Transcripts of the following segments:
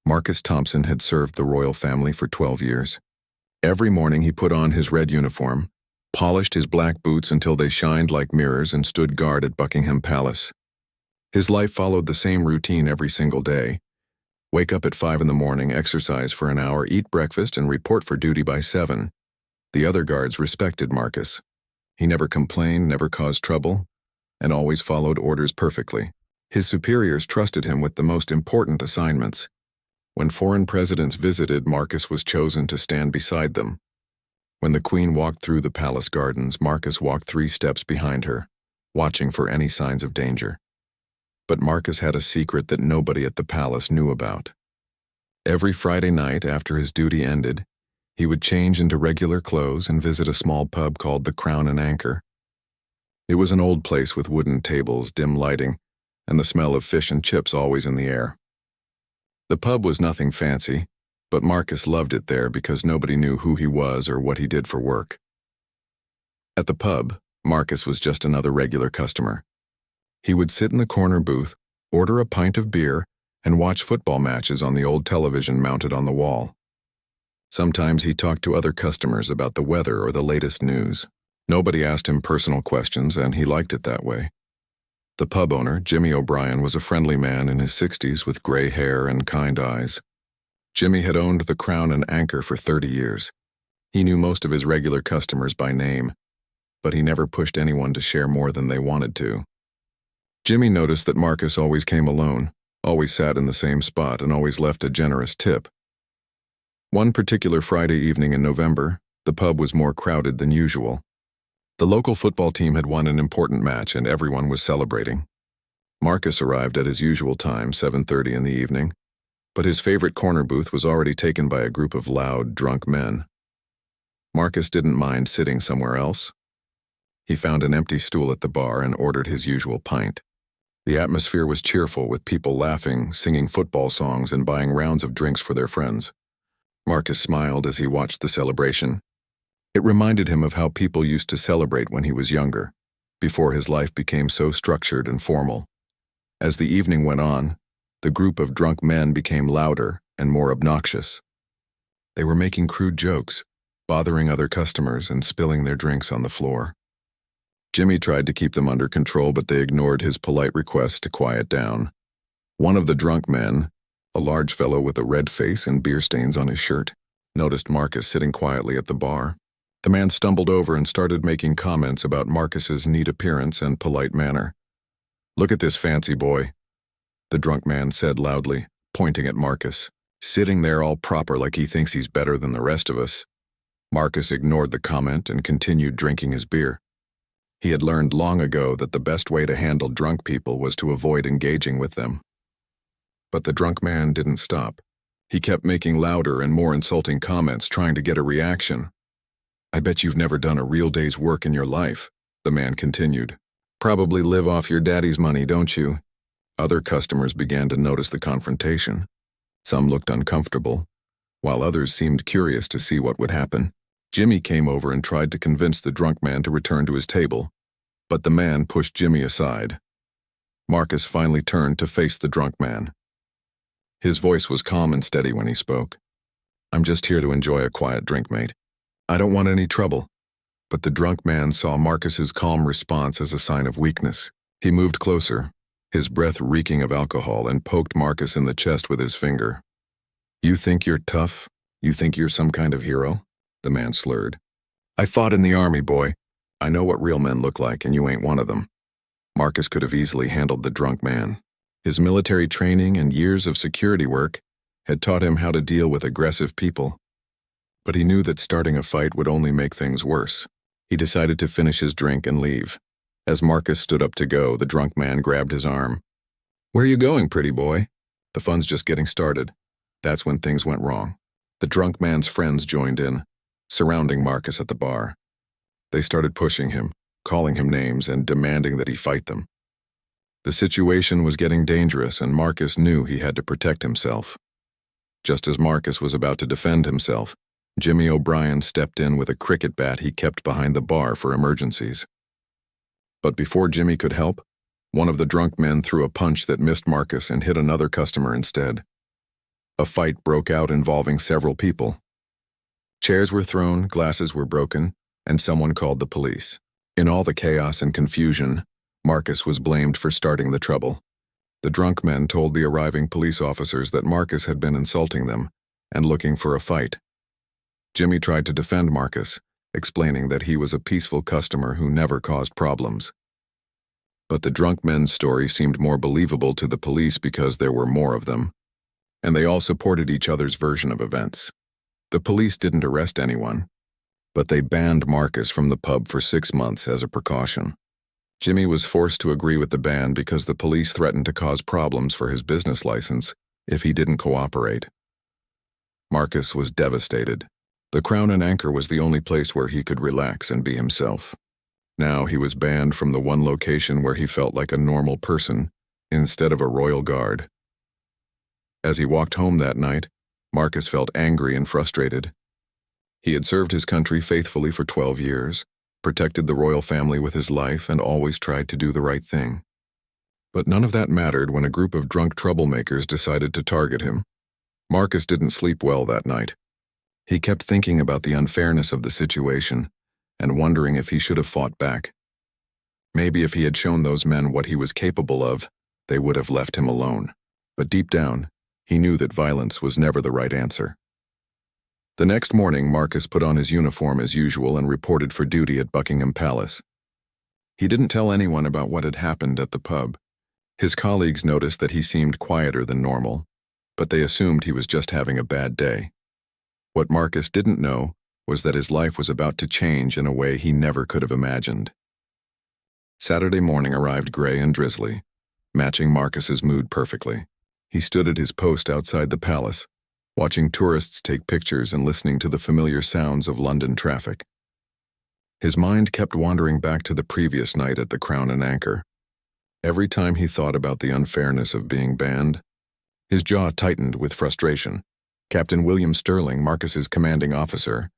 Marcus Thompson had served the royal family for 12 years. Every morning he put on his red uniform, polished his black boots until they shined like mirrors, and stood guard at Buckingham Palace. His life followed the same routine every single day. Wake up at 5 in the morning, exercise for an hour, eat breakfast, and report for duty by 7. The other guards respected Marcus. He never complained, never caused trouble, and always followed orders perfectly. His superiors trusted him with the most important assignments. When foreign presidents visited, Marcus was chosen to stand beside them. When the Queen walked through the palace gardens, Marcus walked 3 steps behind her, watching for any signs of danger. But Marcus had a secret that nobody at the palace knew about. Every Friday night after his duty ended, he would change into regular clothes and visit a small pub called the Crown and Anchor. It was an old place with wooden tables, dim lighting, and the smell of fish and chips always in the air. The pub was nothing fancy, but Marcus loved it there because nobody knew who he was or what he did for work. At the pub, Marcus was just another regular customer. He would sit in the corner booth, order a pint of beer, and watch football matches on the old television mounted on the wall. Sometimes he talked to other customers about the weather or the latest news. Nobody asked him personal questions, and he liked it that way. The pub owner, Jimmy O'Brien, was a friendly man in his 60s with gray hair and kind eyes. Jimmy had owned the Crown and Anchor for 30 years. He knew most of his regular customers by name, but he never pushed anyone to share more than they wanted to. Jimmy noticed that Marcus always came alone, always sat in the same spot, and always left a generous tip. One particular Friday evening in November, the pub was more crowded than usual. The local football team had won an important match and everyone was celebrating. Marcus arrived at his usual time, 7:30 in the evening, but his favorite corner booth was already taken by a group of loud, drunk men. Marcus didn't mind sitting somewhere else. He found an empty stool at the bar and ordered his usual pint. The atmosphere was cheerful, with people laughing, singing football songs, and buying rounds of drinks for their friends. Marcus smiled as he watched the celebration. It reminded him of how people used to celebrate when he was younger, before his life became so structured and formal. As the evening went on, the group of drunk men became louder and more obnoxious. They were making crude jokes, bothering other customers, and spilling their drinks on the floor. Jimmy tried to keep them under control, but they ignored his polite request to quiet down. One of the drunk men, a large fellow with a red face and beer stains on his shirt, noticed Marcus sitting quietly at the bar. The man stumbled over and started making comments about Marcus's neat appearance and polite manner. "Look at this fancy boy," the drunk man said loudly, pointing at Marcus, "sitting there all proper like he thinks he's better than the rest of us." Marcus ignored the comment and continued drinking his beer. He had learned long ago that the best way to handle drunk people was to avoid engaging with them. But the drunk man didn't stop. He kept making louder and more insulting comments, trying to get a reaction. "I bet you've never done a real day's work in your life," the man continued. "Probably live off your daddy's money, don't you?" Other customers began to notice the confrontation. Some looked uncomfortable, while others seemed curious to see what would happen. Jimmy came over and tried to convince the drunk man to return to his table, but the man pushed Jimmy aside. Marcus finally turned to face the drunk man. His voice was calm and steady when he spoke. "I'm just here to enjoy a quiet drink, mate. I don't want any trouble." But the drunk man saw Marcus's calm response as a sign of weakness. He moved closer, his breath reeking of alcohol, and poked Marcus in the chest with his finger. "You think you're tough? You think you're some kind of hero?" the man slurred. "I fought in the army, boy. I know what real men look like, and you ain't one of them." Marcus could have easily handled the drunk man. His military training and years of security work had taught him how to deal with aggressive people. But he knew that starting a fight would only make things worse. He decided to finish his drink and leave. As Marcus stood up to go, the drunk man grabbed his arm. "Where you going, pretty boy? The fun's just getting started." That's when things went wrong. The drunk man's friends joined in, surrounding Marcus at the bar. They started pushing him, calling him names, and demanding that he fight them. The situation was getting dangerous, and Marcus knew he had to protect himself. Just as Marcus was about to defend himself, Jimmy O'Brien stepped in with a cricket bat he kept behind the bar for emergencies. But before Jimmy could help, one of the drunk men threw a punch that missed Marcus and hit another customer instead. A fight broke out involving several people. Chairs were thrown, glasses were broken, and someone called the police. In all the chaos and confusion, Marcus was blamed for starting the trouble. The drunk men told the arriving police officers that Marcus had been insulting them and looking for a fight. Jimmy tried to defend Marcus, explaining that he was a peaceful customer who never caused problems. But the drunk men's story seemed more believable to the police because there were more of them, and they all supported each other's version of events. The police didn't arrest anyone, but they banned Marcus from the pub for 6 months as a precaution. Jimmy was forced to agree with the ban because the police threatened to cause problems for his business license if he didn't cooperate. Marcus was devastated. The Crown and Anchor was the only place where he could relax and be himself. Now he was banned from the one location where he felt like a normal person instead of a royal guard. As he walked home that night, Marcus felt angry and frustrated. He had served his country faithfully for 12 years, protected the royal family with his life, and always tried to do the right thing. But none of that mattered when a group of drunk troublemakers decided to target him. Marcus didn't sleep well that night. He kept thinking about the unfairness of the situation and wondering if he should have fought back. Maybe if he had shown those men what he was capable of, they would have left him alone. But deep down, he knew that violence was never the right answer. The next morning, Marcus put on his uniform as usual and reported for duty at Buckingham Palace. He didn't tell anyone about what had happened at the pub. His colleagues noticed that he seemed quieter than normal, but they assumed he was just having a bad day. What Marcus didn't know was that his life was about to change in a way he never could have imagined. Saturday morning arrived gray and drizzly, matching Marcus's mood perfectly. He stood at his post outside the palace, watching tourists take pictures and listening to the familiar sounds of London traffic. His mind kept wandering back to the previous night at the Crown and Anchor. Every time he thought about the unfairness of being banned, his jaw tightened with frustration. Captain William Sterling, Marcus's commanding officer,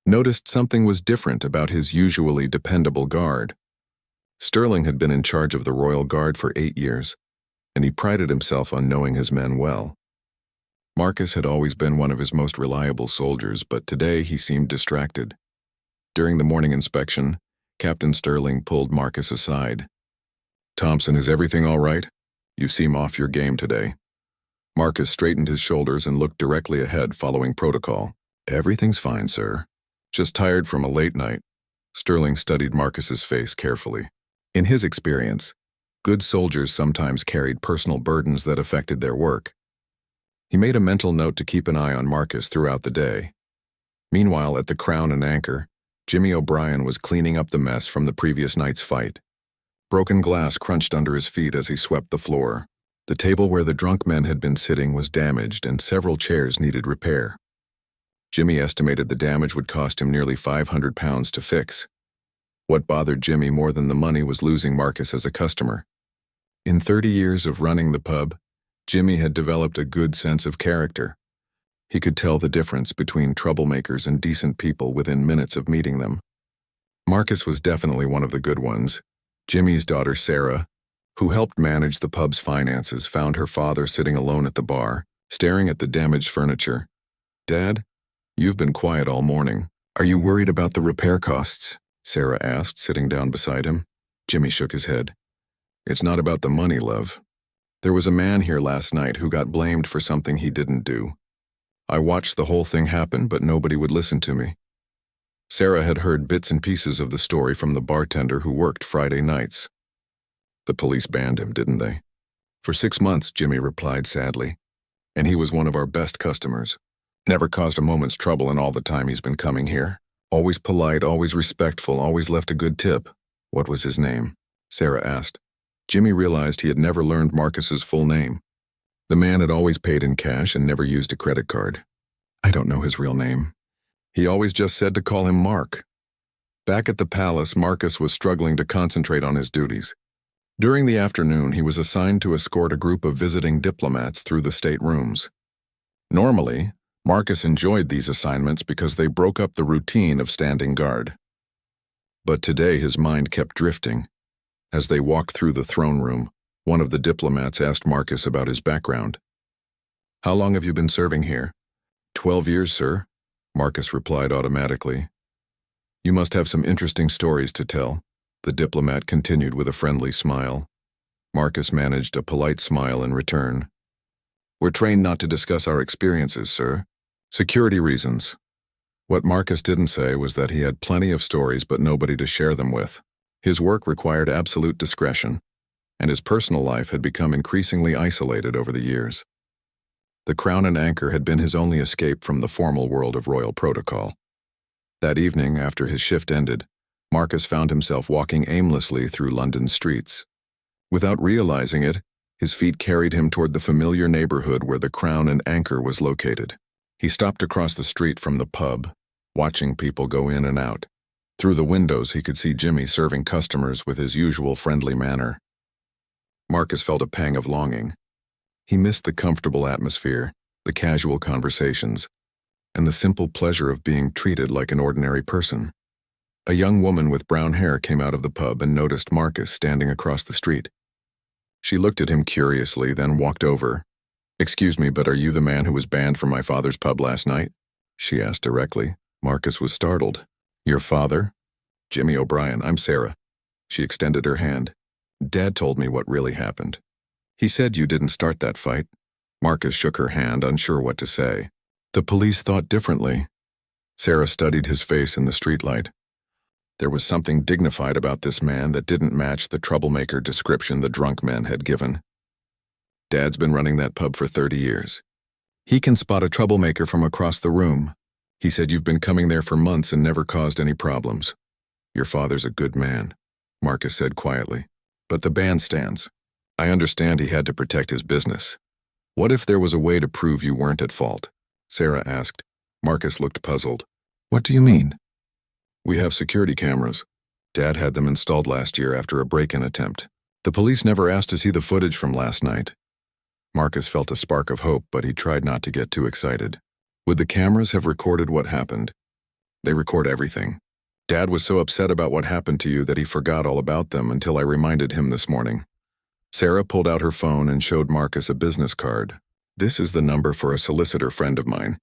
noticed something was different about his usually dependable guard. Sterling had been in charge of the Royal Guard for 8 years, and he prided himself on knowing his men well. Marcus had always been one of his most reliable soldiers, but today he seemed distracted. During the morning inspection, Captain Sterling pulled Marcus aside. "Thompson, is everything all right? You seem off your game today." Marcus straightened his shoulders and looked directly ahead, following protocol. "Everything's fine, sir. Just tired from a late night." Sterling studied Marcus's face carefully. In his experience, good soldiers sometimes carried personal burdens that affected their work. He made a mental note to keep an eye on Marcus throughout the day. Meanwhile, at the Crown and Anchor, Jimmy O'Brien was cleaning up the mess from the previous night's fight. Broken glass crunched under his feet as he swept the floor. The table where the drunk men had been sitting was damaged and several chairs needed repair. Jimmy estimated the damage would cost him nearly £500 to fix. What bothered Jimmy more than the money was losing Marcus as a customer. In 30 years of running the pub, Jimmy had developed a good sense of character. He could tell the difference between troublemakers and decent people within minutes of meeting them. Marcus was definitely one of the good ones. Jimmy's daughter Sarah, who helped manage the pub's finances, found her father sitting alone at the bar, staring at the damaged furniture. "Dad, you've been quiet all morning. Are you worried about the repair costs?" Sarah asked, sitting down beside him. Jimmy shook his head. "It's not about the money, love. There was a man here last night who got blamed for something he didn't do. I watched the whole thing happen, but nobody would listen to me." Sarah had heard bits and pieces of the story from the bartender who worked Friday nights. "The police banned him, didn't they?" "For 6 months," Jimmy replied sadly. "And he was one of our best customers. Never caused a moment's trouble in all the time he's been coming here. Always polite, always respectful, always left a good tip." "What was his name?" Sarah asked. Jimmy realized he had never learned Marcus's full name. The man had always paid in cash and never used a credit card. "I don't know his real name. He always just said to call him Mark." Back at the palace, Marcus was struggling to concentrate on his duties. During the afternoon, he was assigned to escort a group of visiting diplomats through the state rooms. Normally, Marcus enjoyed these assignments because they broke up the routine of standing guard. But today his mind kept drifting. As they walked through the throne room, one of the diplomats asked Marcus about his background. How long have you been serving here? 12 years, sir, Marcus replied automatically. You must have some interesting stories to tell, the diplomat continued with a friendly smile. Marcus managed a polite smile in return. We're trained not to discuss our experiences, sir. Security reasons. What Marcus didn't say was that he had plenty of stories but nobody to share them with. His work required absolute discretion, and his personal life had become increasingly isolated over the years. The Crown and Anchor had been his only escape from the formal world of royal protocol. That evening, after his shift ended, Marcus found himself walking aimlessly through London's streets. Without realizing it, his feet carried him toward the familiar neighborhood where the Crown and Anchor was located. He stopped across the street from the pub, watching people go in and out. Through the windows, he could see Jimmy serving customers with his usual friendly manner. Marcus felt a pang of longing. He missed the comfortable atmosphere, the casual conversations, and the simple pleasure of being treated like an ordinary person. A young woman with brown hair came out of the pub and noticed Marcus standing across the street. She looked at him curiously, then walked over. "Excuse me, but are you the man who was banned from my father's pub last night?" she asked directly. Marcus was startled. "Your father?" "Jimmy O'Brien, I'm Sarah." She extended her hand. "Dad told me what really happened. He said you didn't start that fight." Marcus shook her hand, unsure what to say. "The police thought differently." Sarah studied his face in the streetlight. There was something dignified about this man that didn't match the troublemaker description the drunk men had given. "Dad's been running that pub for 30 years. He can spot a troublemaker from across the room. He said you've been coming there for months and never caused any problems. Your father's a good man," Marcus said quietly. "But the ban stands. I understand he had to protect his business. What if there was a way to prove you weren't at fault?" Sarah asked. Marcus looked puzzled. "What do you mean?" "We have security cameras. Dad had them installed last year after a break-in attempt. The police never asked to see the footage from last night." Marcus felt a spark of hope, but he tried not to get too excited. "Would the cameras have recorded what happened?" "They record everything. Dad was so upset about what happened to you that he forgot all about them until I reminded him this morning." Sarah pulled out her phone and showed Marcus a business card. "This is the number for a solicitor friend of mine.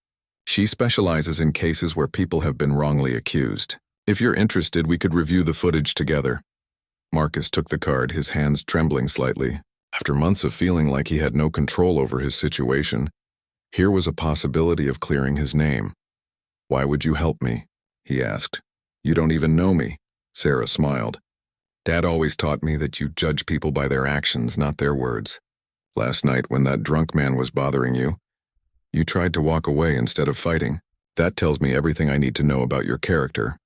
She specializes in cases where people have been wrongly accused. If you're interested, we could review the footage together." Marcus took the card, his hands trembling slightly. After months of feeling like he had no control over his situation, here was a possibility of clearing his name. "Why would you help me?" he asked. "You don't even know me." Sarah smiled. "Dad always taught me that you judge people by their actions, not their words. Last night, when that drunk man was bothering you, you tried to walk away instead of fighting. That tells me everything I need to know about your character."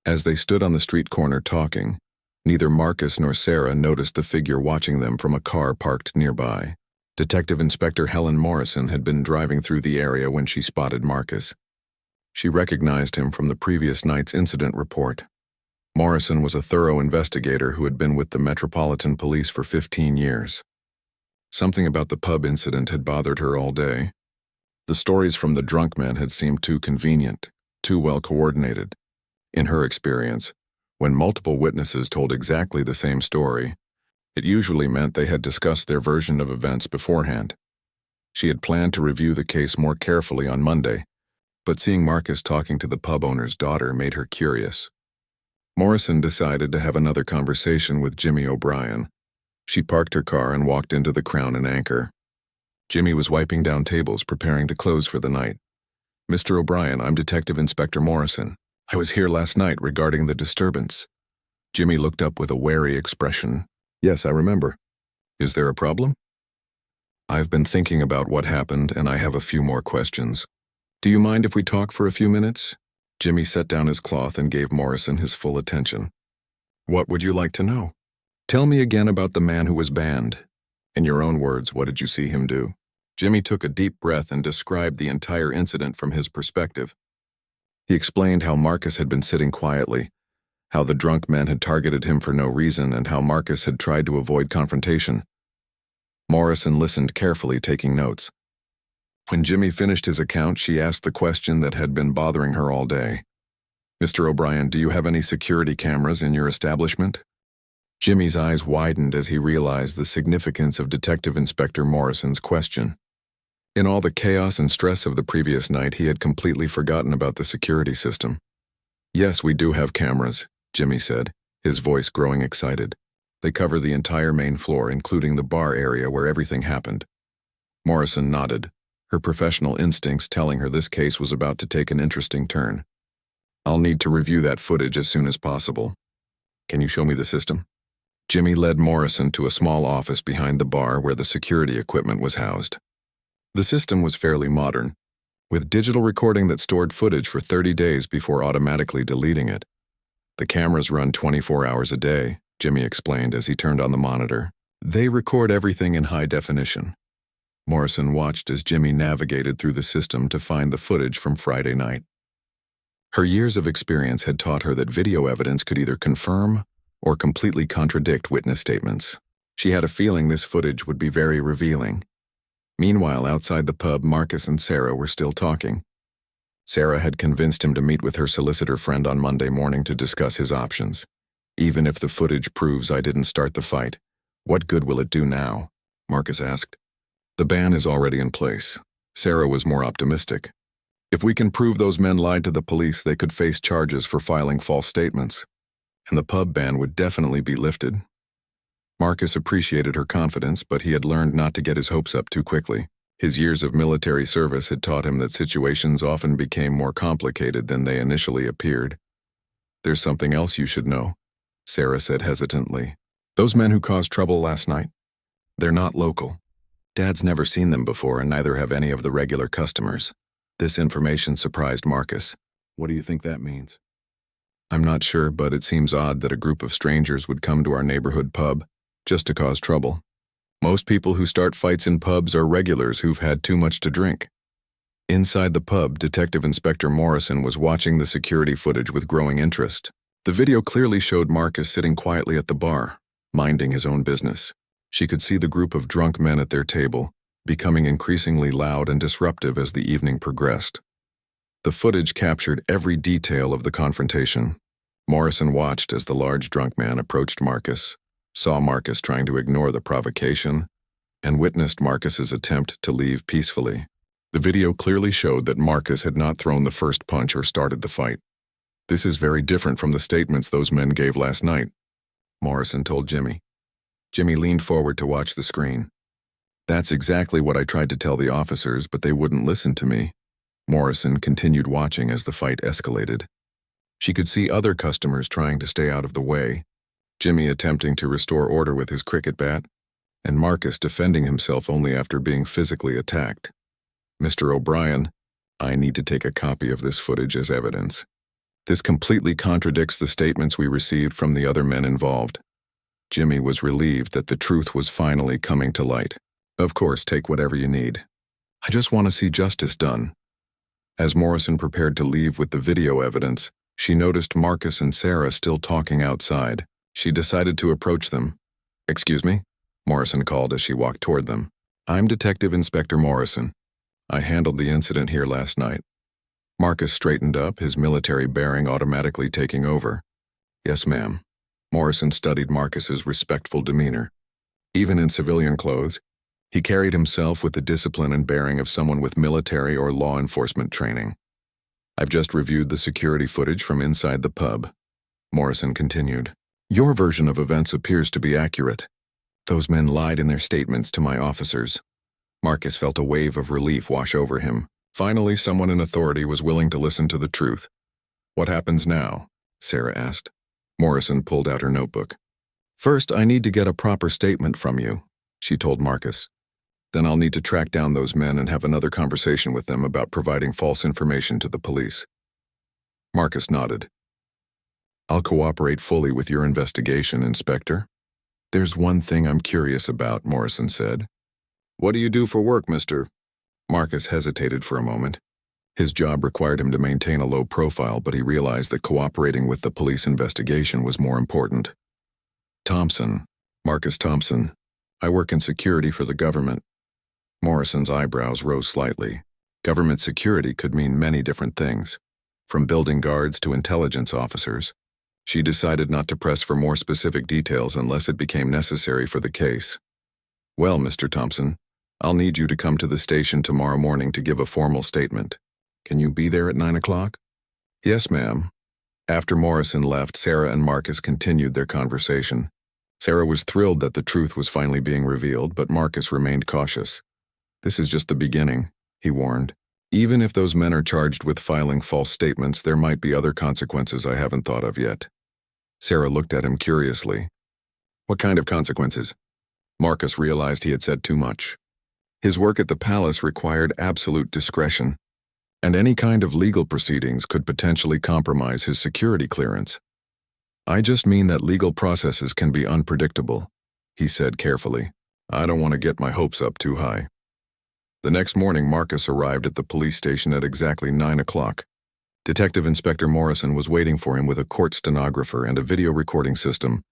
As they stood on the street corner talking, neither Marcus nor Sarah noticed the figure watching them from a car parked nearby. Detective Inspector Helen Morrison had been driving through the area when she spotted Marcus. She recognized him from the previous night's incident report. Morrison was a thorough investigator who had been with the Metropolitan Police for 15 years. Something about the pub incident had bothered her all day. The stories from the drunk men had seemed too convenient, too well coordinated. In her experience, when multiple witnesses told exactly the same story, it usually meant they had discussed their version of events beforehand. She had planned to review the case more carefully on Monday, but seeing Marcus talking to the pub owner's daughter made her curious. Morrison decided to have another conversation with Jimmy O'Brien. She parked her car and walked into the Crown and Anchor. Jimmy was wiping down tables, preparing to close for the night. "Mr. O'Brien, I'm Detective Inspector Morrison. I was here last night regarding the disturbance." Jimmy looked up with a wary expression. "Yes, I remember. Is there a problem?" "I've been thinking about what happened, and I have a few more questions. Do you mind if we talk for a few minutes?" Jimmy set down his cloth and gave Morrison his full attention. "What would you like to know?" "Tell me again about the man who was banned. In your own words, what did you see him do?" Jimmy took a deep breath and described the entire incident from his perspective. He explained how Marcus had been sitting quietly, how the drunk men had targeted him for no reason, and how Marcus had tried to avoid confrontation. Morrison listened carefully, taking notes. When Jimmy finished his account, she asked the question that had been bothering her all day. "Mr. O'Brien, do you have any security cameras in your establishment?" Jimmy's eyes widened as he realized the significance of Detective Inspector Morrison's question. In all the chaos and stress of the previous night, he had completely forgotten about the security system. "Yes, we do have cameras," Jimmy said, his voice growing excited. "They cover the entire main floor, including the bar area where everything happened." Morrison nodded, her professional instincts telling her this case was about to take an interesting turn. "I'll need to review that footage as soon as possible. Can you show me the system?" Jimmy led Morrison to a small office behind the bar where the security equipment was housed. The system was fairly modern, with digital recording that stored footage for 30 days before automatically deleting it. "The cameras run 24 hours a day," Jimmy explained as he turned on the monitor. "They record everything in high definition." Morrison watched as Jimmy navigated through the system to find the footage from Friday night. Her years of experience had taught her that video evidence could either confirm or completely contradict witness statements. She had a feeling this footage would be very revealing. Meanwhile, outside the pub, Marcus and Sarah were still talking. Sarah had convinced him to meet with her solicitor friend on Monday morning to discuss his options. "Even if the footage proves I didn't start the fight, what good will it do now?" Marcus asked. "The ban is already in place." Sarah was more optimistic. "If we can prove those men lied to the police, they could face charges for filing false statements, and the pub ban would definitely be lifted." Marcus appreciated her confidence, but he had learned not to get his hopes up too quickly. His years of military service had taught him that situations often became more complicated than they initially appeared. "There's something else you should know," Sarah said hesitantly. "Those men who caused trouble last night, they're not local. Dad's never seen them before, and neither have any of the regular customers." This information surprised Marcus. "What do you think that means?" "I'm not sure, but it seems odd that a group of strangers would come to our neighborhood pub just to cause trouble. Most people who start fights in pubs are regulars who've had too much to drink." Inside the pub, Detective Inspector Morrison was watching the security footage with growing interest. The video clearly showed Marcus sitting quietly at the bar, minding his own business. She could see the group of drunk men at their table, becoming increasingly loud and disruptive as the evening progressed. The footage captured every detail of the confrontation. Morrison watched as the large drunk man approached Marcus, saw Marcus trying to ignore the provocation, and witnessed Marcus's attempt to leave peacefully. The video clearly showed that Marcus had not thrown the first punch or started the fight. "This is very different from the statements those men gave last night," Morrison told Jimmy. Jimmy leaned forward to watch the screen. "That's exactly what I tried to tell the officers, but they wouldn't listen to me." Morrison continued watching as the fight escalated. She could see other customers trying to stay out of the way, Jimmy attempting to restore order with his cricket bat, and Marcus defending himself only after being physically attacked. "Mr. O'Brien, I need to take a copy of this footage as evidence. This completely contradicts the statements we received from the other men involved." Jimmy was relieved that the truth was finally coming to light. "Of course, take whatever you need. I just want to see justice done." As Morrison prepared to leave with the video evidence, she noticed Marcus and Sarah still talking outside. She decided to approach them. "Excuse me?" Morrison called as she walked toward them. "I'm Detective Inspector Morrison. I handled the incident here last night." Marcus straightened up, his military bearing automatically taking over. "Yes, ma'am." Morrison studied Marcus's respectful demeanor. Even in civilian clothes, he carried himself with the discipline and bearing of someone with military or law enforcement training. "I've just reviewed the security footage from inside the pub," Morrison continued. "Your version of events appears to be accurate. Those men lied in their statements to my officers." Marcus felt a wave of relief wash over him. Finally, someone in authority was willing to listen to the truth. "What happens now?" Sarah asked. Morrison pulled out her notebook. "First, I need to get a proper statement from you," she told Marcus. "Then I'll need to track down those men and have another conversation with them about providing false information to the police." Marcus nodded. "I'll cooperate fully with your investigation, Inspector." "There's one thing I'm curious about," Morrison said. "What do you do for work, mister?" Marcus hesitated for a moment. His job required him to maintain a low profile, but he realized that cooperating with the police investigation was more important. "Thompson. Marcus Thompson. I work in security for the government." Morrison's eyebrows rose slightly. Government security could mean many different things, from building guards to intelligence officers. She decided not to press for more specific details unless it became necessary for the case. "Well, Mr. Thompson, I'll need you to come to the station tomorrow morning to give a formal statement. Can you be there at 9 o'clock? Yes, ma'am. After Morrison left, Sarah and Marcus continued their conversation. Sarah was thrilled that the truth was finally being revealed, but Marcus remained cautious. This is just the beginning, he warned. Even if those men are charged with filing false statements, there might be other consequences I haven't thought of yet. Sarah looked at him curiously. What kind of consequences? Marcus realized he had said too much. His work at the palace required absolute discretion, and any kind of legal proceedings could potentially compromise his security clearance. I just mean that legal processes can be unpredictable, he said carefully. I don't want to get my hopes up too high. The next morning, Marcus arrived at the police station at exactly 9 o'clock. Detective Inspector Morrison was waiting for him with a court stenographer and a video recording system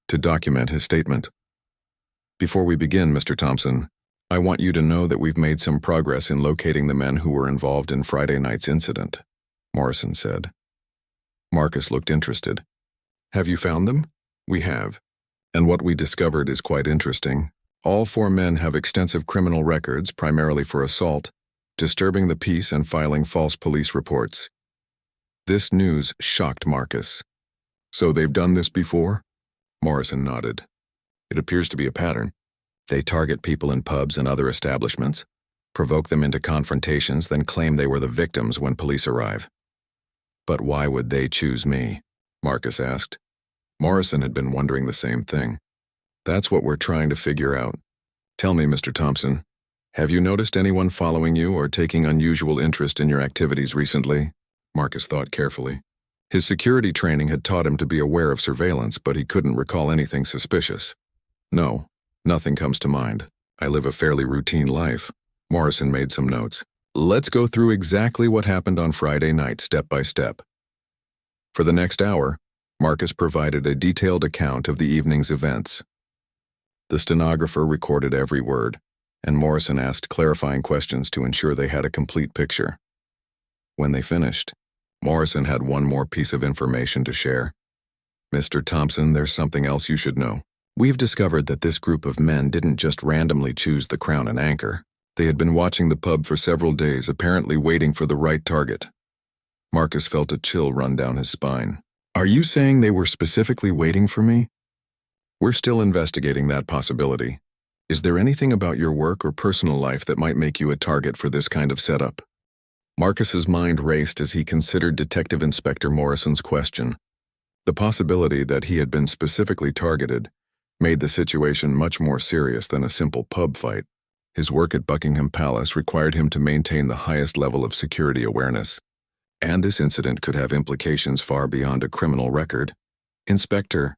to document his statement. Before we begin, Mr. Thompson, I want you to know that we've made some progress in locating the men who were involved in Friday night's incident, Morrison said. Marcus looked interested. Have you found them? We have. And what we discovered is quite interesting. All 4 men have extensive criminal records, primarily for assault, disturbing the peace, and filing false police reports. This news shocked Marcus. So they've done this before? Morrison nodded. It appears to be a pattern. They target people in pubs and other establishments, provoke them into confrontations, then claim they were the victims when police arrive. But why would they choose me? Marcus asked. Morrison had been wondering the same thing. That's what we're trying to figure out. Tell me, Mr. Thompson, have you noticed anyone following you or taking unusual interest in your activities recently? Marcus thought carefully. His security training had taught him to be aware of surveillance, but he couldn't recall anything suspicious. No, nothing comes to mind. I live a fairly routine life. Morrison made some notes. Let's go through exactly what happened on Friday night, step by step. For the next hour, Marcus provided a detailed account of the evening's events. The stenographer recorded every word, and Morrison asked clarifying questions to ensure they had a complete picture. When they finished, Morrison had one more piece of information to share. Mr. Thompson, there's something else you should know. We've discovered that this group of men didn't just randomly choose the Crown and Anchor. They had been watching the pub for several days, apparently waiting for the right target. Marcus felt a chill run down his spine. Are you saying they were specifically waiting for me? We're still investigating that possibility. Is there anything about your work or personal life that might make you a target for this kind of setup? Marcus's mind raced as he considered Detective Inspector Morrison's question. The possibility that he had been specifically targeted made the situation much more serious than a simple pub fight. His work at Buckingham Palace required him to maintain the highest level of security awareness, and this incident could have implications far beyond a criminal record. Inspector,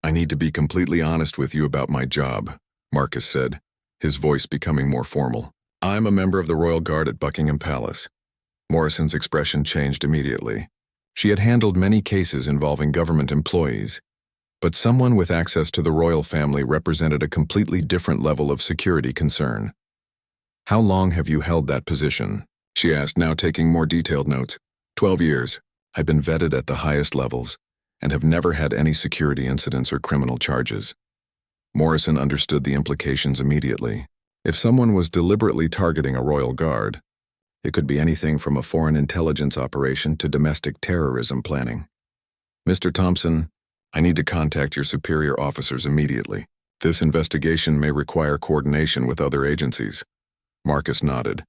I need to be completely honest with you about my job, Marcus said, his voice becoming more formal. I'm a member of the Royal Guard at Buckingham Palace. Morrison's expression changed immediately. She had handled many cases involving government employees, but someone with access to the royal family represented a completely different level of security concern. How long have you held that position? She asked, now taking more detailed notes. 12 years. I've been vetted at the highest levels and have never had any security incidents or criminal charges. Morrison understood the implications immediately. If someone was deliberately targeting a royal guard, it could be anything from a foreign intelligence operation to domestic terrorism planning. Mr. Thompson, I need to contact your superior officers immediately. This investigation may require coordination with other agencies. Marcus nodded,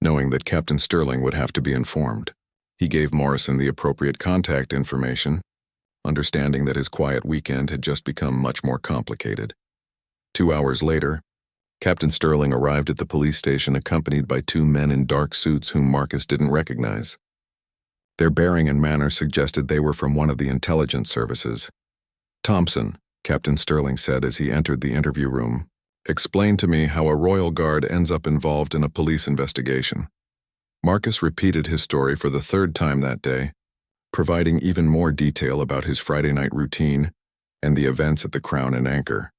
knowing that Captain Sterling would have to be informed. He gave Morrison the appropriate contact information, understanding that his quiet weekend had just become much more complicated. 2 hours later, Captain Sterling arrived at the police station accompanied by 2 men in dark suits whom Marcus didn't recognize. Their bearing and manner suggested they were from one of the intelligence services. Thompson, Captain Sterling said as he entered the interview room, explain to me how a royal guard ends up involved in a police investigation. Marcus repeated his story for the 3rd time that day, providing even more detail about his Friday night routine and the events at the Crown and Anchor.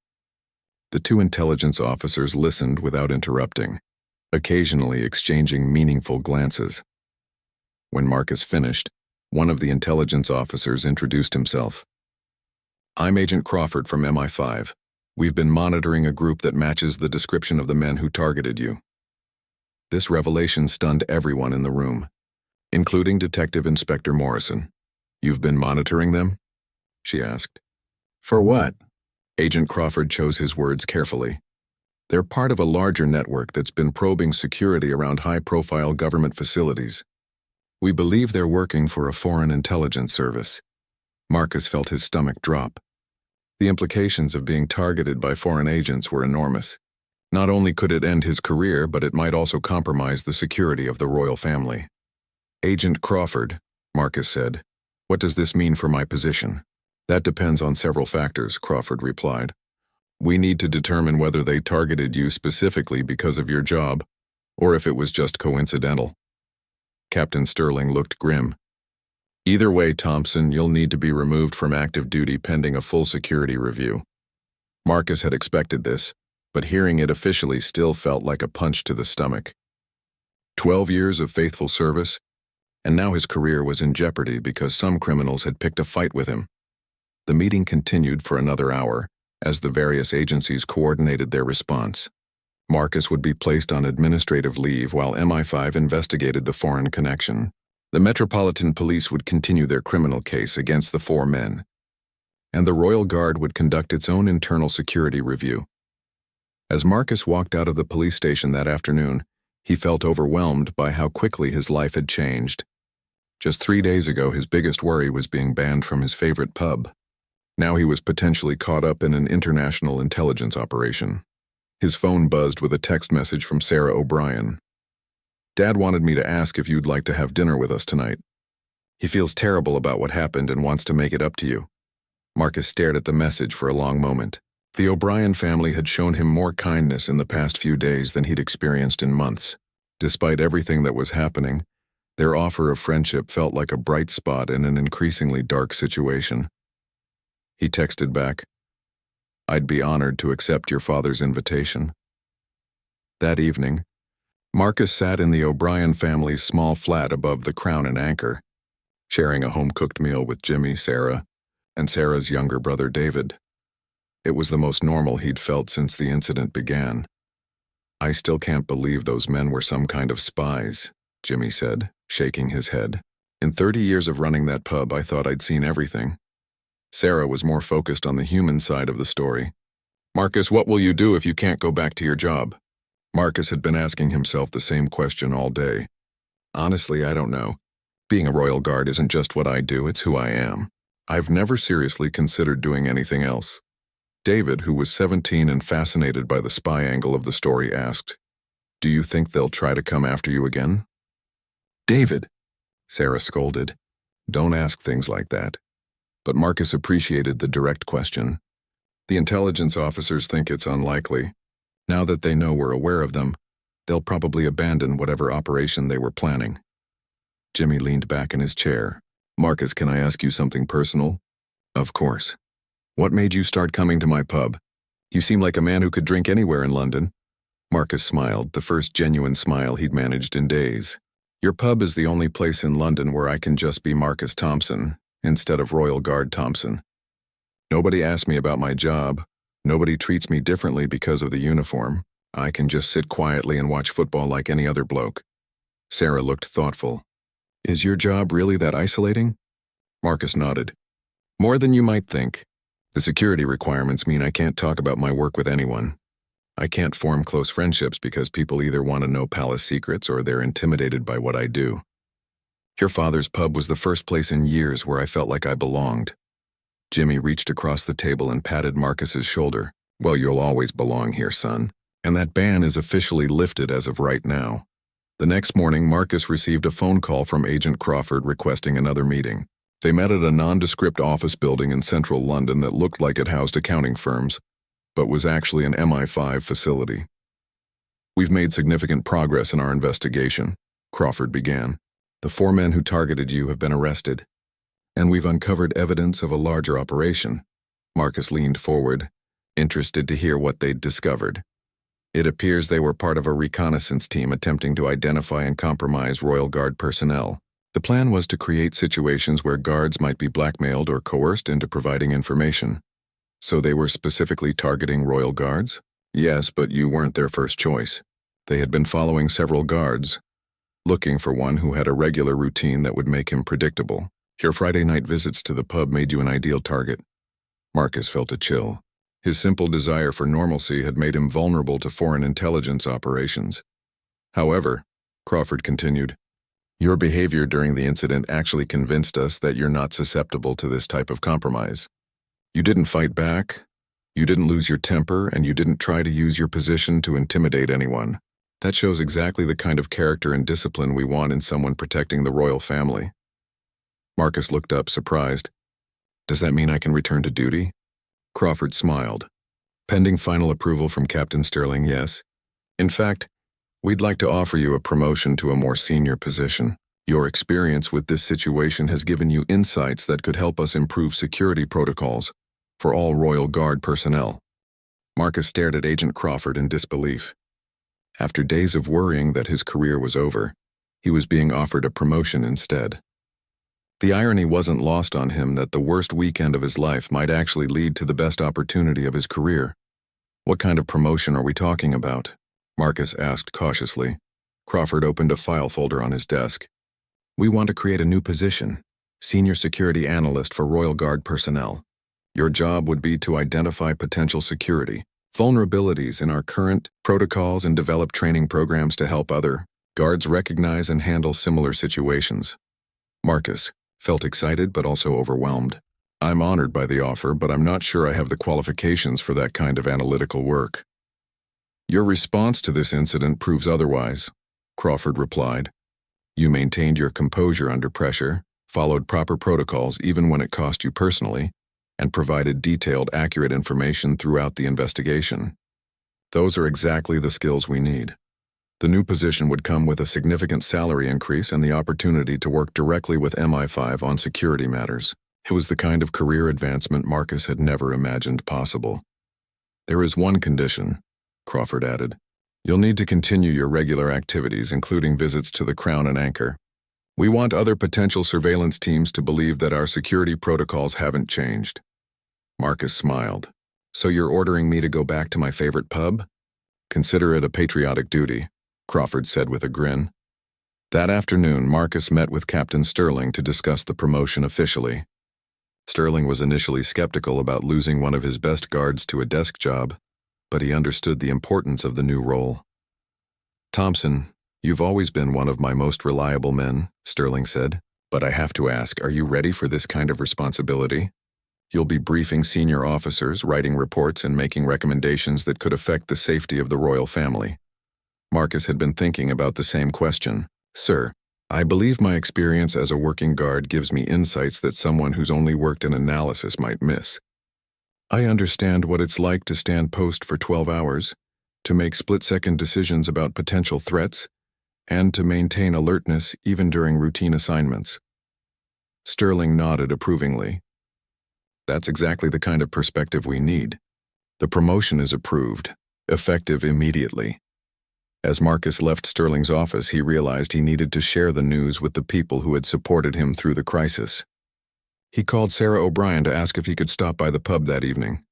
The 2 intelligence officers listened without interrupting, occasionally exchanging meaningful glances. When Marcus finished, one of the intelligence officers introduced himself. I'm Agent Crawford from MI5. We've been monitoring a group that matches the description of the men who targeted you." This revelation stunned everyone in the room, including Detective Inspector Morrison. "You've been monitoring them?" she asked. For what? Agent Crawford chose his words carefully. "They're part of a larger network that's been probing security around high-profile government facilities. We believe they're working for a foreign intelligence service." Marcus felt his stomach drop. The implications of being targeted by foreign agents were enormous. Not only could it end his career, but it might also compromise the security of the royal family. "Agent Crawford," Marcus said, "what does this mean for my position?" "That depends on several factors," Crawford replied. "We need to determine whether they targeted you specifically because of your job, or if it was just coincidental." Captain Sterling looked grim. "Either way, Thompson, you'll need to be removed from active duty pending a full security review." Marcus had expected this, but hearing it officially still felt like a punch to the stomach. 12 years of faithful service, and now his career was in jeopardy because some criminals had picked a fight with him. The meeting continued for another hour, as the various agencies coordinated their response. Marcus would be placed on administrative leave while MI5 investigated the foreign connection. The Metropolitan Police would continue their criminal case against the 4 men, and the Royal Guard would conduct its own internal security review. As Marcus walked out of the police station that afternoon, he felt overwhelmed by how quickly his life had changed. Just 3 days ago, his biggest worry was being banned from his favorite pub. Now he was potentially caught up in an international intelligence operation. His phone buzzed with a text message from Sarah O'Brien. "Dad wanted me to ask if you'd like to have dinner with us tonight. He feels terrible about what happened and wants to make it up to you." Marcus stared at the message for a long moment. The O'Brien family had shown him more kindness in the past few days than he'd experienced in months. Despite everything that was happening, their offer of friendship felt like a bright spot in an increasingly dark situation. He texted back, "I'd be honored to accept your father's invitation." That evening, Marcus sat in the O'Brien family's small flat above the Crown and Anchor, sharing a home-cooked meal with Jimmy, Sarah, and Sarah's younger brother David. It was the most normal he'd felt since the incident began. "I still can't believe those men were some kind of spies," Jimmy said, shaking his head. "In 30 years of running that pub, I thought I'd seen everything." Sarah was more focused on the human side of the story. "Marcus, what will you do if you can't go back to your job?" Marcus had been asking himself the same question all day. "Honestly, I don't know. Being a Royal Guard isn't just what I do, it's who I am. I've never seriously considered doing anything else." David, who was 17 and fascinated by the spy angle of the story, asked, "Do you think they'll try to come after you again?" "David," Sarah scolded, "don't ask things like that." But Marcus appreciated the direct question. "The intelligence officers think it's unlikely. Now that they know we're aware of them, they'll probably abandon whatever operation they were planning." Jimmy leaned back in his chair. "Marcus, can I ask you something personal?" "Of course." "What made you start coming to my pub? You seem like a man who could drink anywhere in London." Marcus smiled, the first genuine smile he'd managed in days. "Your pub is the only place in London where I can just be Marcus Thompson, instead of Royal Guard Thompson. Nobody asks me about my job. Nobody treats me differently because of the uniform. I can just sit quietly and watch football like any other bloke." Sarah looked thoughtful. "Is your job really that isolating?" Marcus nodded. "More than you might think. The security requirements mean I can't talk about my work with anyone. I can't form close friendships because people either want to know palace secrets or they're intimidated by what I do. Your father's pub was the first place in years where I felt like I belonged." Jimmy reached across the table and patted Marcus's shoulder. "Well, you'll always belong here, son. And that ban is officially lifted as of right now." The next morning, Marcus received a phone call from Agent Crawford requesting another meeting. They met at a nondescript office building in central London that looked like it housed accounting firms, but was actually an MI5 facility. "We've made significant progress in our investigation," Crawford began. "The 4 men who targeted you have been arrested, and we've uncovered evidence of a larger operation." Marcus leaned forward, interested to hear what they'd discovered. "It appears they were part of a reconnaissance team attempting to identify and compromise Royal Guard personnel. The plan was to create situations where guards might be blackmailed or coerced into providing information. So they were specifically targeting royal guards? Yes, but you weren't their first choice. They had been following several guards, looking for one who had a regular routine that would make him predictable. Your Friday night visits to the pub made you an ideal target. Marcus felt a chill. His simple desire for normalcy had made him vulnerable to foreign intelligence operations. However, Crawford continued, your behavior during the incident actually convinced us that you're not susceptible to this type of compromise. You didn't fight back, you didn't lose your temper, and you didn't try to use your position to intimidate anyone. That shows exactly the kind of character and discipline we want in someone protecting the royal family. Marcus looked up, surprised. Does that mean I can return to duty? Crawford smiled. Pending final approval from Captain Sterling, yes. In fact, we'd like to offer you a promotion to a more senior position. Your experience with this situation has given you insights that could help us improve security protocols for all Royal Guard personnel. Marcus stared at Agent Crawford in disbelief. After days of worrying that his career was over, he was being offered a promotion instead. The irony wasn't lost on him that the worst weekend of his life might actually lead to the best opportunity of his career. What kind of promotion are we talking about? Marcus asked cautiously. Crawford opened a file folder on his desk. We want to create a new position, Senior Security Analyst for Royal Guard personnel. Your job would be to identify potential security vulnerabilities in our current protocols and develop training programs to help other guards recognize and handle similar situations. Marcus felt excited but also overwhelmed. I'm honored by the offer, but I'm not sure I have the qualifications for that kind of analytical work. Your response to this incident proves otherwise, Crawford replied. You maintained your composure under pressure, followed proper protocols even when it cost you personally, and provided detailed, accurate information throughout the investigation. Those are exactly the skills we need. The new position would come with a significant salary increase and the opportunity to work directly with MI5 on security matters. It was the kind of career advancement Marcus had never imagined possible. There is one condition, Crawford added. You'll need to continue your regular activities, including visits to the Crown and Anchor. We want other potential surveillance teams to believe that our security protocols haven't changed. Marcus smiled. So you're ordering me to go back to my favorite pub? Consider it a patriotic duty, Crawford said with a grin. That afternoon, Marcus met with Captain Sterling to discuss the promotion officially. Sterling was initially skeptical about losing one of his best guards to a desk job, but he understood the importance of the new role. Thompson, you've always been one of my most reliable men, Sterling said, but I have to ask, are you ready for this kind of responsibility? You'll be briefing senior officers, writing reports, and making recommendations that could affect the safety of the royal family. Marcus had been thinking about the same question. Sir, I believe my experience as a working guard gives me insights that someone who's only worked in analysis might miss. I understand what it's like to stand post for 12 hours, to make split-second decisions about potential threats, and to maintain alertness even during routine assignments. Sterling nodded approvingly. That's exactly the kind of perspective we need. The promotion is approved, effective immediately. As Marcus left Sterling's office, he realized he needed to share the news with the people who had supported him through the crisis. He called Sarah O'Brien to ask if he could stop by the pub that evening.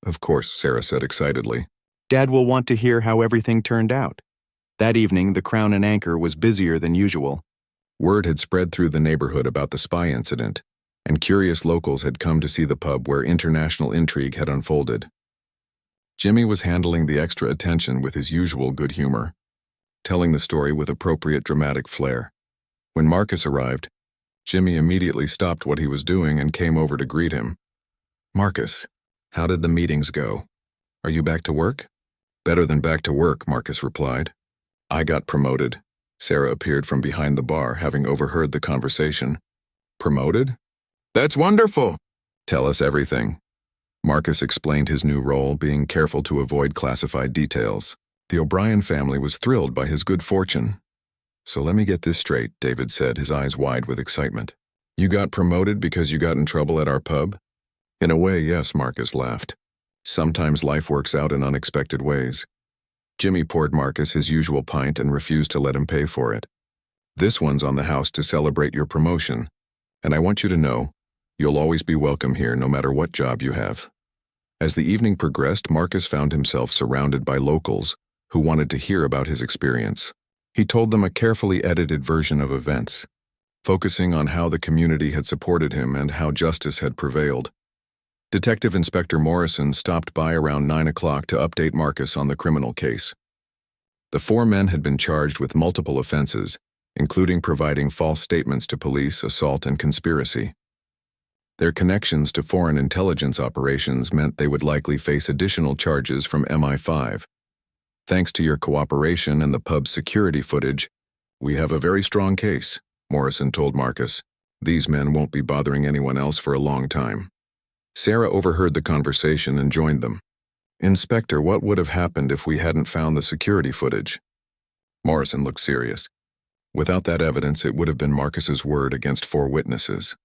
Of course, Sarah said excitedly. Dad will want to hear how everything turned out. That evening, the Crown and Anchor was busier than usual. Word had spread through the neighborhood about the spy incident, and curious locals had come to see the pub where international intrigue had unfolded. Jimmy was handling the extra attention with his usual good humor, telling the story with appropriate dramatic flair. When Marcus arrived, Jimmy immediately stopped what he was doing and came over to greet him. Marcus, how did the meetings go? Are you back to work? Better than back to work, Marcus replied. I got promoted. Sarah appeared from behind the bar, having overheard the conversation. Promoted? That's wonderful. Tell us everything. Marcus explained his new role, being careful to avoid classified details. The O'Brien family was thrilled by his good fortune. So let me get this straight, David said, his eyes wide with excitement. You got promoted because you got in trouble at our pub? In a way, yes, Marcus laughed. Sometimes life works out in unexpected ways. Jimmy poured Marcus his usual pint and refused to let him pay for it. This one's on the house to celebrate your promotion, and I want you to know, you'll always be welcome here no matter what job you have. As the evening progressed, Marcus found himself surrounded by locals who wanted to hear about his experience. He told them a carefully edited version of events, focusing on how the community had supported him and how justice had prevailed. Detective Inspector Morrison stopped by around 9 o'clock to update Marcus on the criminal case. The 4 men had been charged with multiple offenses, including providing false statements to police, assault, and conspiracy. Their connections to foreign intelligence operations meant they would likely face additional charges from MI5. Thanks to your cooperation and the pub's security footage, we have a very strong case, Morrison told Marcus. These men won't be bothering anyone else for a long time. Sarah overheard the conversation and joined them. Inspector, what would have happened if we hadn't found the security footage? Morrison looked serious. Without that evidence, it would have been Marcus's word against 4 witnesses.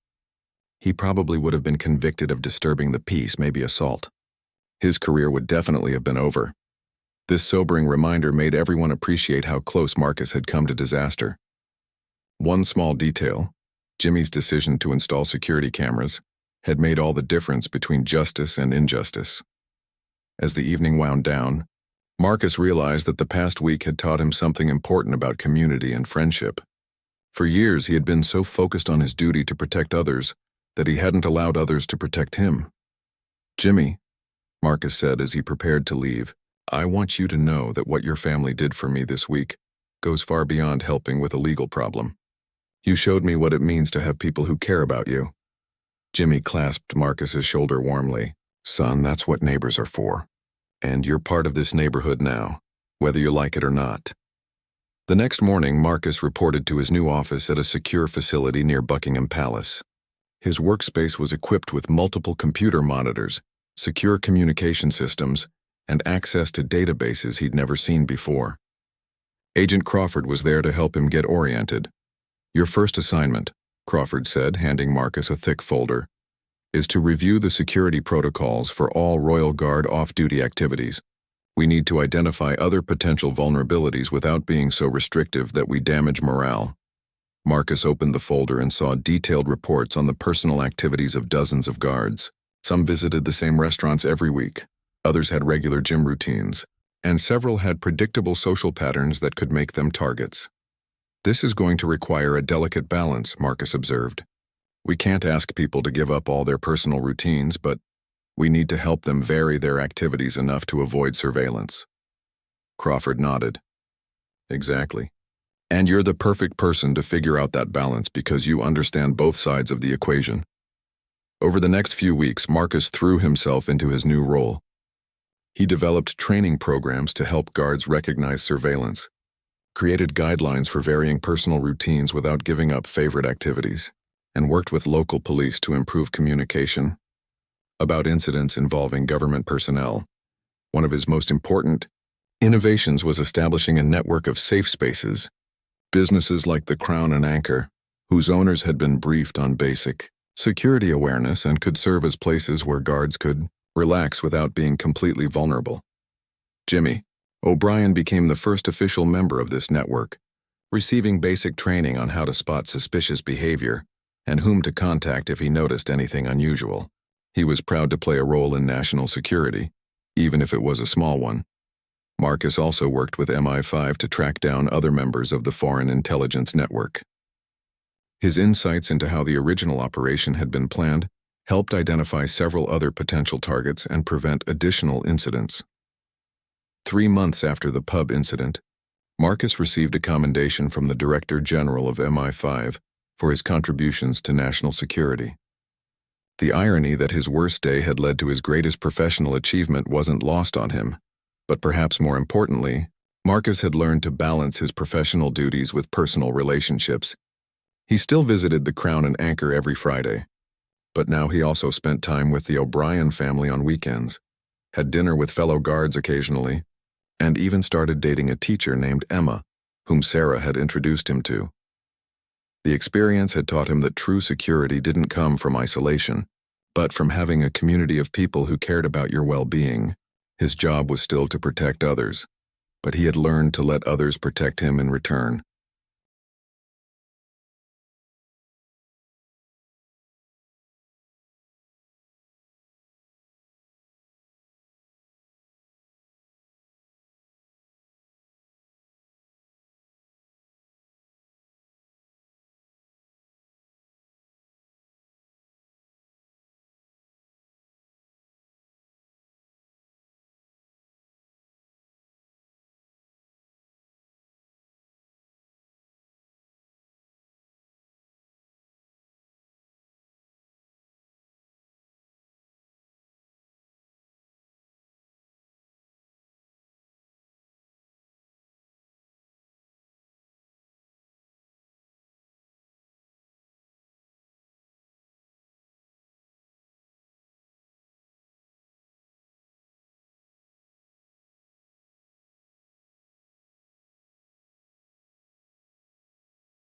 He probably would have been convicted of disturbing the peace, maybe assault. His career would definitely have been over. This sobering reminder made everyone appreciate how close Marcus had come to disaster. One small detail, Jimmy's decision to install security cameras, had made all the difference between justice and injustice. As the evening wound down, Marcus realized that the past week had taught him something important about community and friendship. For years, he had been so focused on his duty to protect others that he hadn't allowed others to protect him. Jimmy, Marcus said as he prepared to leave, I want you to know that what your family did for me this week goes far beyond helping with a legal problem. You showed me what it means to have people who care about you. Jimmy clasped Marcus's shoulder warmly. Son, that's what neighbors are for. And you're part of this neighborhood now, whether you like it or not. The next morning, Marcus reported to his new office at a secure facility near Buckingham Palace. His workspace was equipped with multiple computer monitors, secure communication systems, and access to databases he'd never seen before. Agent Crawford was there to help him get oriented. Your first assignment, Crawford said, handing Marcus a thick folder, is to review the security protocols for all Royal Guard off-duty activities. We need to identify other potential vulnerabilities without being so restrictive that we damage morale. Marcus opened the folder and saw detailed reports on the personal activities of dozens of guards. Some visited the same restaurants every week, others had regular gym routines, and several had predictable social patterns that could make them targets. This is going to require a delicate balance, Marcus observed. We can't ask people to give up all their personal routines, but we need to help them vary their activities enough to avoid surveillance. Crawford nodded. Exactly. And you're the perfect person to figure out that balance because you understand both sides of the equation. Over the next few weeks, Marcus threw himself into his new role. He developed training programs to help guards recognize surveillance, created guidelines for varying personal routines without giving up favorite activities, and worked with local police to improve communication about incidents involving government personnel. One of his most important innovations was establishing a network of safe spaces, businesses like the Crown and Anchor, whose owners had been briefed on basic security awareness and could serve as places where guards could relax without being completely vulnerable. Jimmy O'Brien became the first official member of this network, receiving basic training on how to spot suspicious behavior and whom to contact if he noticed anything unusual. He was proud to play a role in national security, even if it was a small one. Marcus also worked with MI5 to track down other members of the Foreign Intelligence Network. His insights into how the original operation had been planned helped identify several other potential targets and prevent additional incidents. 3 months after the pub incident, Marcus received a commendation from the Director General of MI5 for his contributions to national security. The irony that his worst day had led to his greatest professional achievement wasn't lost on him. But perhaps more importantly, Marcus had learned to balance his professional duties with personal relationships. He still visited the Crown and Anchor every Friday, but now he also spent time with the O'Brien family on weekends, had dinner with fellow guards occasionally, and even started dating a teacher named Emma, whom Sarah had introduced him to. The experience had taught him that true security didn't come from isolation, but from having a community of people who cared about your well-being. His job was still to protect others, but he had learned to let others protect him in return.